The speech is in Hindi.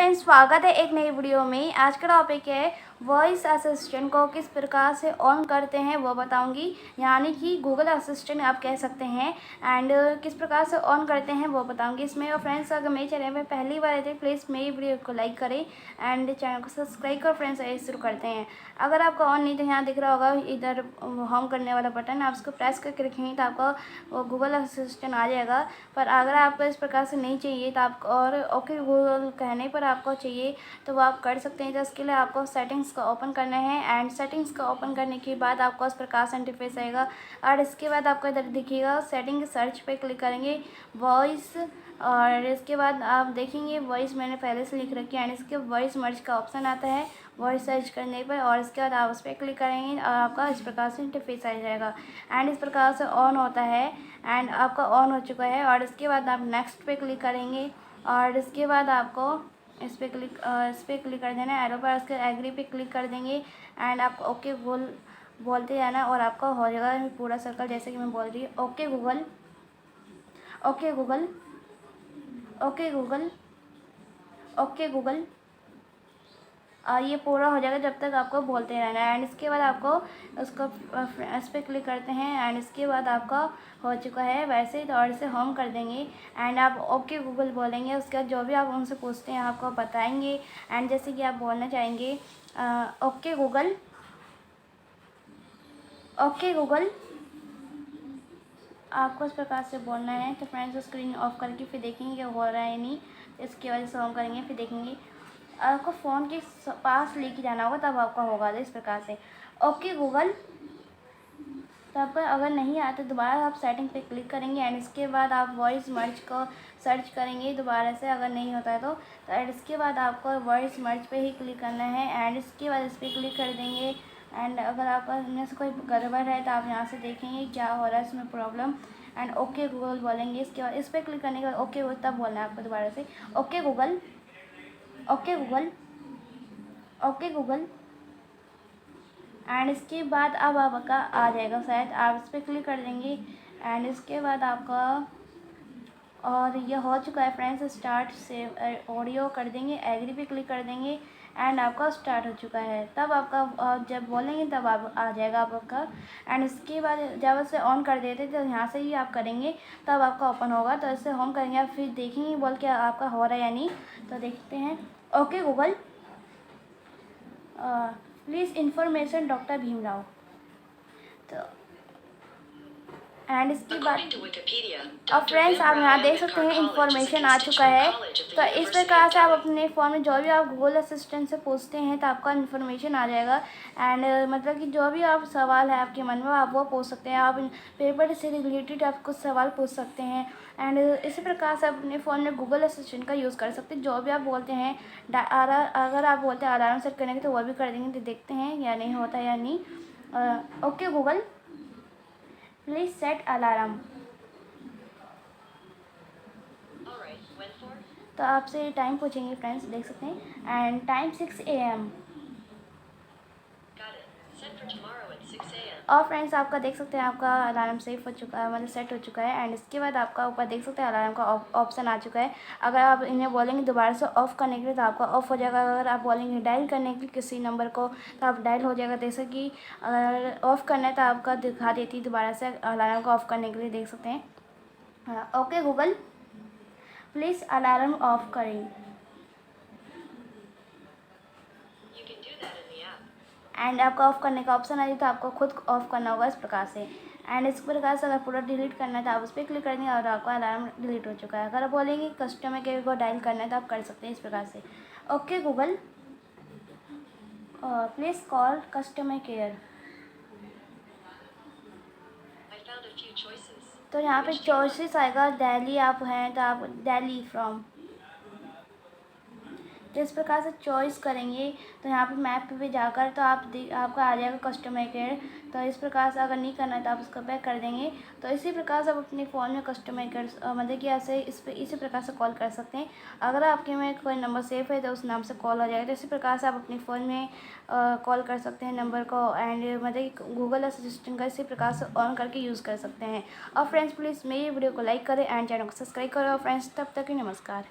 फ्रेंड्स, स्वागत है एक नई वीडियो में। आज का टॉपिक है वॉइस असिस्टेंट को किस प्रकार से ऑन करते हैं वो बताऊंगी, यानी कि गूगल असिस्टेंट आप कह सकते हैं। एंड किस प्रकार से ऑन करते हैं वो बताऊंगी इसमें। और फ्रेंड्स, अगर मेरे चैनल में पहली बार आए थे प्लीज़ मेरी वीडियो को लाइक करें एंड चैनल को सब्सक्राइब कर। फ्रेंड्स, आइए शुरू करते हैं। अगर आपका ऑन नहीं तो यहाँ दिख रहा होगा इधर होम करने वाला बटन, आप उसको प्रेस करके रखेंगे तो आपका वो गूगल असिस्टेंट आ जाएगा। पर अगर आपको इस प्रकार से नहीं चाहिए तो आप और ओके गूगल कहने पर आपको चाहिए तो वो आप कर सकते हैं। तो इसके लिए आपको सेटिंग्स का ओपन करना है एंड सेटिंग्स का ओपन करने के बाद आपको इस प्रकार से इंटरफेस आएगा। और इसके बाद आपको इधर दिखेगा सेटिंग, सर्च पे क्लिक करेंगे वॉइस। और इसके बाद आप देखेंगे वॉइस मैंने पहले से लिख रखी है एंड इसके वॉइस मर्ज का ऑप्शन आता है वॉइस सर्च करने पर। और इसके बाद आप उस पर क्लिक करेंगे और आपका इस प्रकार से इंटरफेस आ जाएगा एंड इस प्रकार से ऑन होता है एंड आपका ऑन हो चुका है। और इसके बाद आप नेक्स्ट पे क्लिक करेंगे और इसके बाद आपको इस पर क्लिक कर देना है एरो पर। उसके एग्री पे क्लिक कर देंगे एंड आप ओके बोलते जाना और आपका हो जाएगा पूरा सर्कल, जैसे कि मैं बोल रही हूँ okay Google, okay Google, okay Google, okay Google. ये पूरा हो जाएगा जब तक आपको बोलते रहना है। एंड इसके बाद आपको उसको इस पर क्लिक करते हैं एंड इसके बाद आपका हो चुका है वैसे ही। तो और इसे होम कर देंगे एंड आप ओके गूगल बोलेंगे। उसके बाद जो भी आप उनसे पूछते हैं आपको बताएंगे एंड जैसे कि आप बोलना चाहेंगे ओके गूगल, ओके गूगल, आपको इस प्रकार से बोलना है। तो फ्रेंड्स, स्क्रीन ऑफ करके फिर देखेंगे क्या हो रहा है नहीं, इसकी वजह से होम करेंगे फिर देखेंगे। आपको फ़ोन के पास लेके जाना होगा तब आपका होगा इस प्रकार से ओके गूगल। तो आपका अगर नहीं आता तो दोबारा आप सेटिंग पे क्लिक करेंगे एंड इसके बाद आप वॉइस मर्ज को सर्च करेंगे दोबारा से। अगर नहीं होता है तो एंड इसके बाद आपको वॉइस मर्ज पे ही क्लिक करना है एंड इसके बाद इस पर क्लिक कर देंगे। एंड अगर आपका इनमें से कोई गड़बड़ है तो आप यहाँ से देखेंगे क्या हो रहा है इसमें प्रॉब्लम एंड ओके गूगल बोलेंगे। इसके बाद इस पर क्लिक करने के बाद ओके तब बोलना है आपको दोबारा से okay Google, okay Google, okay Google. And इसके बाद अब आपका आ जाएगा, शायद आप इस पर क्लिक कर देंगे एंड इसके बाद आपका और ये हो चुका है फ्रेंड्स। स्टार्ट से ऑडियो कर देंगे, एग्री पे क्लिक कर देंगे एंड आपका स्टार्ट हो चुका है। तब आपका जब बोलेंगे तब आप आ जाएगा आपका। एंड इसके बाद जब इसे ऑन कर देते तो यहाँ से ही आप करेंगे तब आपका ओपन होगा। तो इसे होम करेंगे आप फिर देखेंगे बोल के आपका हो रहा है या नहीं। तो देखते हैं okay Google, please information doctor Bhimrao. तो एंड इसके बाद अब फ्रेंड्स आप यहाँ देख सकते हैं इंफॉर्मेशन आ चुका है। तो इस प्रकार से आप अपने फ़ोन में जो भी आप गूगल असिस्टेंट से पूछते हैं तो आपका इन्फॉर्मेशन आ जाएगा। एंड मतलब कि जो भी आप सवाल है आपके मन में आप वो पूछ सकते हैं। आप पेपर से रिलेटेड आप कुछ सवाल पूछ सकते हैं एंड इसी प्रकार से अपने फ़ोन में गूगल असिस्टेंट का यूज़ कर सकते हैं। जो भी आप बोलते हैं अगर आप बोलते हैं अलार्म सेट करने के तो वो भी कर देंगे। तो देखते हैं या नहीं होता या नहीं। Okay Google, please set alarm. तो आपसे टाइम पूछेंगे फ्रेंड्स, देख सकते हैं एंड टाइम 6 AM। और फ्रेंड्स आपका देख सकते हैं आपका अलार्म सेफ हो चुका है, मतलब सेट हो चुका है। एंड इसके बाद आपका ऊपर देख सकते हैं अलार्म का ऑप्शन आ चुका है। अगर आप इन्हें बोलेंगे दोबारा से ऑफ़ करने के लिए तो आपका ऑफ़ हो जाएगा। अगर आप बोलेंगे डायल करने के लिए किसी नंबर को तो आप डायल हो जाएगा। जैसे कि अगर ऑफ़ करना है तो आपका दिखा देती है दोबारा से अलार्म को ऑफ़ करने के लिए, देख सकते हैं। Okay Google, please alarm off करें। एंड आपका ऑफ़ करने का ऑप्शन आ जाए तो आपको खुद ऑफ़ करना होगा इस प्रकार से। एंड इस प्रकार से अगर पूरा डिलीट करना है तो आप उस पर क्लिक कर देंगे और आपका अलार्म डिलीट हो चुका है। अगर आप बोलेंगे कस्टमर केयर को डायल करना है तो आप कर सकते हैं इस प्रकार से okay Google, please call customer care. तो यहाँ पे चॉइसेस आएगा, दिल्ली आप हैं तो आप दिल्ली फ्रॉम। तो इस प्रकार से चॉइस करेंगे तो यहाँ पे मैप पे जाकर तो आपका आ जाएगा कस्टमर केयर। तो इस प्रकार से अगर नहीं करना है तो आप उसको बैक कर देंगे। तो इसी प्रकार से आप अपने फ़ोन में कस्टमर केयर मतलब कि ऐसे इसी प्रकार से कॉल कर सकते हैं। अगर आपके में कोई नंबर सेव है तो उस नाम से कॉल हो जाएगा। तो इसी प्रकार से आप अपने फ़ोन में कॉल कर सकते हैं नंबर को एंड मतलब कि गूगल असिस्टेंट का इसी प्रकार से ऑन करके यूज़ कर सकते हैं। और फ्रेंड्स प्लीज़ मेरी वीडियो को लाइक करें एंड चैनल को सब्सक्राइब करें। और फ्रेंड्स तब तक ही नमस्कार।